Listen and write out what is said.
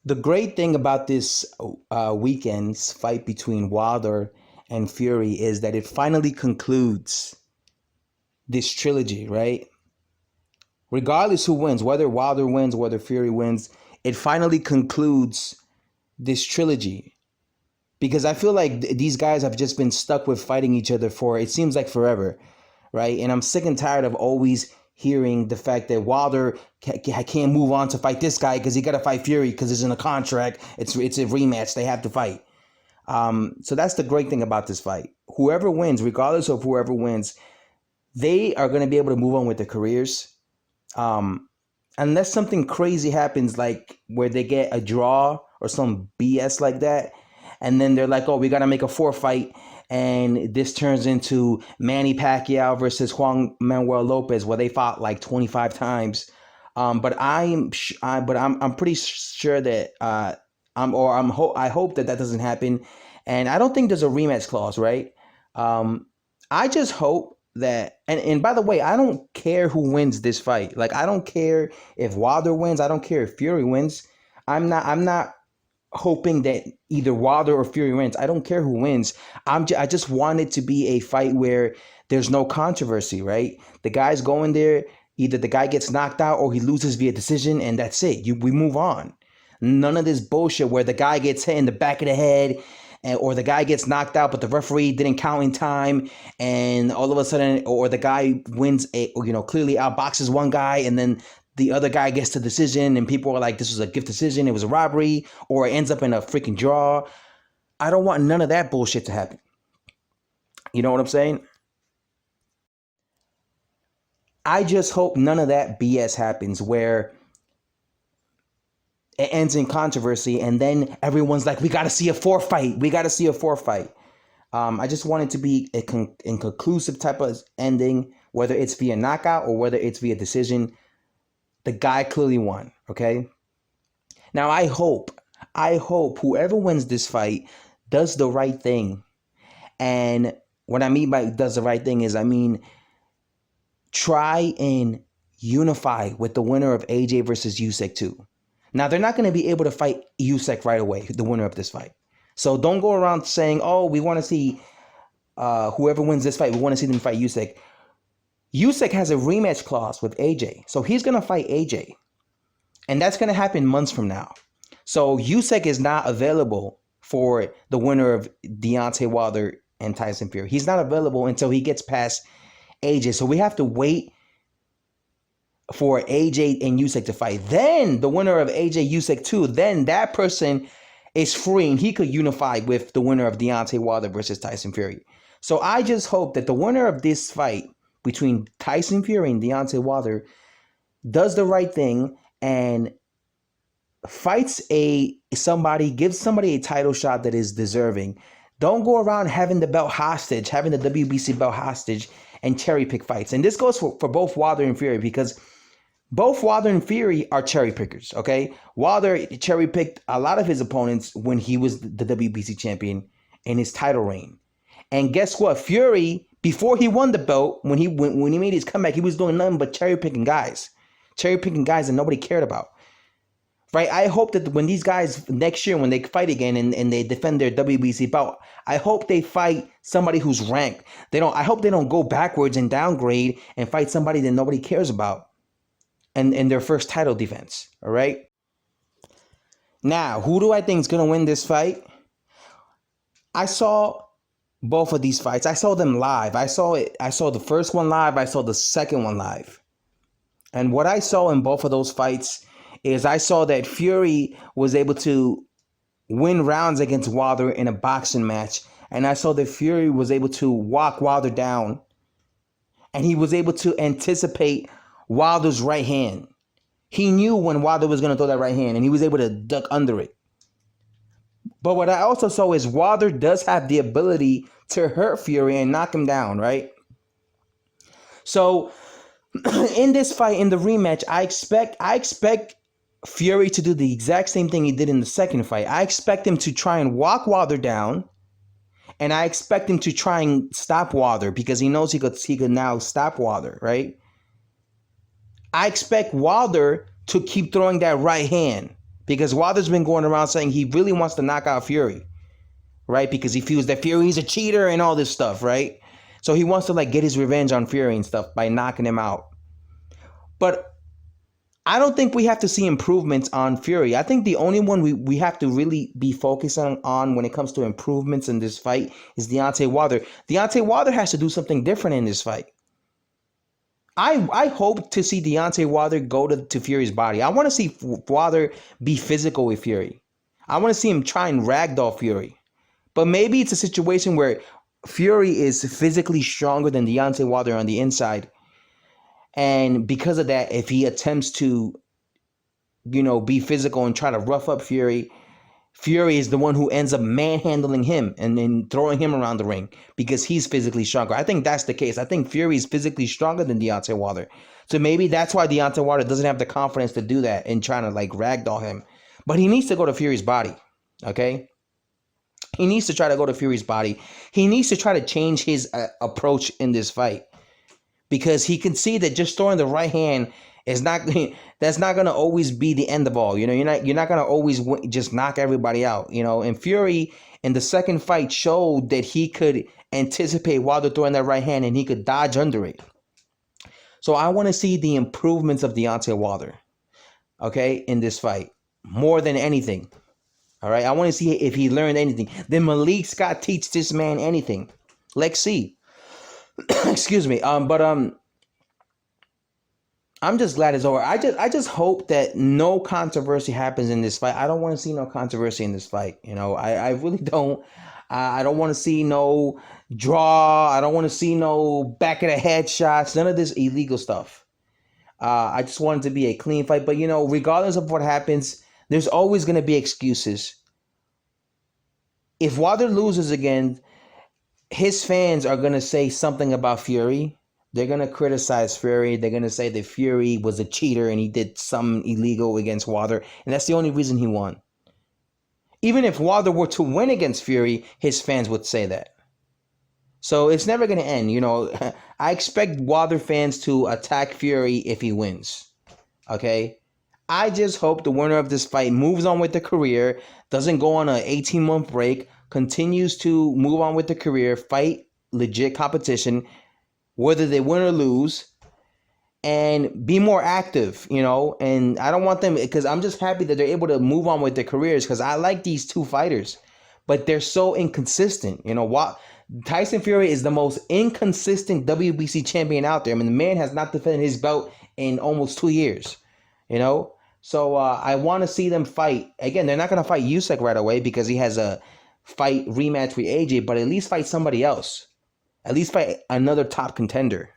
The great thing about this weekend's fight between Wilder and Fury is that it finally concludes this trilogy, right? Regardless who wins, whether Wilder wins, whether Fury wins, it finally concludes this trilogy. Because I feel like these guys have just been stuck with fighting each other for, it seems like forever, right? And I'm sick and tired of always hearing the fact that Wilder can't move on to fight this guy because he got to fight Fury because it's in a contract. It's a rematch. They have to fight. So that's the great thing about this fight. Whoever wins, regardless of whoever wins, they are going to be able to move on with their careers. Unless something crazy happens, like where they get a draw or some BS like that, and then they're like, oh, we got to make a fourth fight, and this turns into Manny Pacquiao versus Juan Manuel Lopez, where they fought like 25 times. But I'm pretty sure that I hope that doesn't happen, and I don't think there's a rematch clause, right? I just hope that, and by the way, I don't care who wins this fight. Like, I don't care if Wilder wins. I don't care if Fury wins. I'm not hoping that either Wilder or Fury wins. I don't care who wins. I just want it to be a fight where there's no controversy, right? The guy's going there. Either the guy gets knocked out or he loses via decision, and that's it. We move on. None of this bullshit where the guy gets hit in the back of the head, or the guy gets knocked out, but the referee didn't count in time, and all of a sudden, or the guy wins clearly outboxes one guy, and then the other guy gets the decision, and people are like, this was a gift decision, it was a robbery, or it ends up in a freaking draw. I don't want none of that bullshit to happen. You know what I'm saying? I just hope none of that BS happens where it ends in controversy, and then everyone's like, we got to see a fourth fight. We got to see a fourth fight. I just want it to be a inconclusive type of ending, whether it's via knockout or whether it's via decision. The guy clearly won, okay? Now, I hope whoever wins this fight does the right thing. And what I mean by does the right thing is, I mean, try and unify with the winner of AJ versus Usyk too. Now, they're not going to be able to fight Usyk right away, the winner of this fight. So don't go around saying, oh, we want to see whoever wins this fight, we want to see them fight Usyk. Usyk has a rematch clause with AJ. So he's going to fight AJ. And that's going to happen months from now. So Usyk is not available for the winner of Deontay Wilder and Tyson Fury. He's not available until he gets past AJ. So we have to wait for AJ and Usyk to fight. Then the winner of AJ Usyk too, then that person is free and he could unify with the winner of Deontay Wilder versus Tyson Fury. So I just hope that the winner of this fight between Tyson Fury and Deontay Wilder does the right thing and fights gives somebody a title shot that is deserving. Don't go around having the belt hostage, having the WBC belt hostage and cherry pick fights. And this goes for both Wilder and Fury, because both Wilder and Fury are cherry pickers, okay? Wilder cherry picked a lot of his opponents when he was the WBC champion in his title reign. And guess what? Fury, before he won the belt, when he made his comeback, he was doing nothing but cherry picking guys that nobody cared about. Right? I hope that when these guys next year, when they fight again and they defend their WBC belt, I hope they fight somebody who's ranked. I hope they don't go backwards and downgrade and fight somebody that nobody cares about in their first title defense. All right? Now, who do I think is going to win this fight? I saw both of these fights. I saw them live. I saw the first one live. I saw the second one live. And what I saw in both of those fights is I saw that Fury was able to win rounds against Wilder in a boxing match. And I saw that Fury was able to walk Wilder down. And he was able to anticipate Wilder's right hand. He knew when Wilder was going to throw that right hand, and he was able to duck under it. But what I also saw is Wilder does have the ability to hurt Fury and knock him down, right? So in this fight, in the rematch, I expect Fury to do the exact same thing he did in the second fight. I expect him to try and walk Wilder down, and I expect him to try and stop Wilder because he knows he could now stop Wilder, right? I expect Wilder to keep throwing that right hand Because Wilder's been going around saying he really wants to knock out Fury, right? Because he feels that Fury's a cheater and all this stuff, right? So he wants to like get his revenge on Fury and stuff by knocking him out. But I don't think we have to see improvements on Fury. I think the only one we have to really be focusing on when it comes to improvements in this fight is Deontay Wilder. Deontay Wilder has to do something different in this fight. I hope to see Deontay Wilder go to Fury's body. I want to see Wilder be physical with Fury. I want to see him try and ragdoll Fury. But maybe it's a situation where Fury is physically stronger than Deontay Wilder on the inside. And because of that, if he attempts to, be physical and try to rough up Fury, Fury is the one who ends up manhandling him and then throwing him around the ring because he's physically stronger. I think that's the case. I think Fury is physically stronger than Deontay Wilder. So maybe that's why Deontay Wilder doesn't have the confidence to do that and trying to like ragdoll him. But he needs to go to Fury's body, okay? He needs to try to go to Fury's body. He needs to try to change his approach in this fight because he can see that just throwing the right hand is not that's not gonna always be the end of all. You're not gonna always just knock everybody out. And Fury in the second fight showed that he could anticipate Wilder throwing that right hand and he could dodge under it. So I want to see the improvements of Deontay Wilder, okay, in this fight more than anything. All right, I want to see if he learned anything. Did Malik Scott teach this man anything? Let's see. Excuse me. I'm just glad it's over. I just hope that no controversy happens in this fight. I don't want to see no controversy in this fight. I really don't. I don't want to see no draw. I don't want to see no back of the head shots. None of this illegal stuff. I just want it to be a clean fight. But, regardless of what happens, there's always going to be excuses. If Wilder loses again, his fans are going to say something about Fury. They're going to criticize Fury. They're going to say that Fury was a cheater and he did something illegal against Wilder. And that's the only reason he won. Even if Wilder were to win against Fury, his fans would say that. So it's never going to end. I expect Wilder fans to attack Fury if he wins. Okay? I just hope the winner of this fight moves on with the career, doesn't go on an 18-month break, continues to move on with the career, fight legit competition, whether they win or lose, and be more active, and I don't want them, because I'm just happy that they're able to move on with their careers, because I like these two fighters, but they're so inconsistent. Tyson Fury is the most inconsistent WBC champion out there. I mean, the man has not defended his belt in almost 2 years, So I want to see them fight. Again, they're not going to fight Usyk right away because he has a fight rematch with AJ, but at least fight somebody else. At least fight another top contender.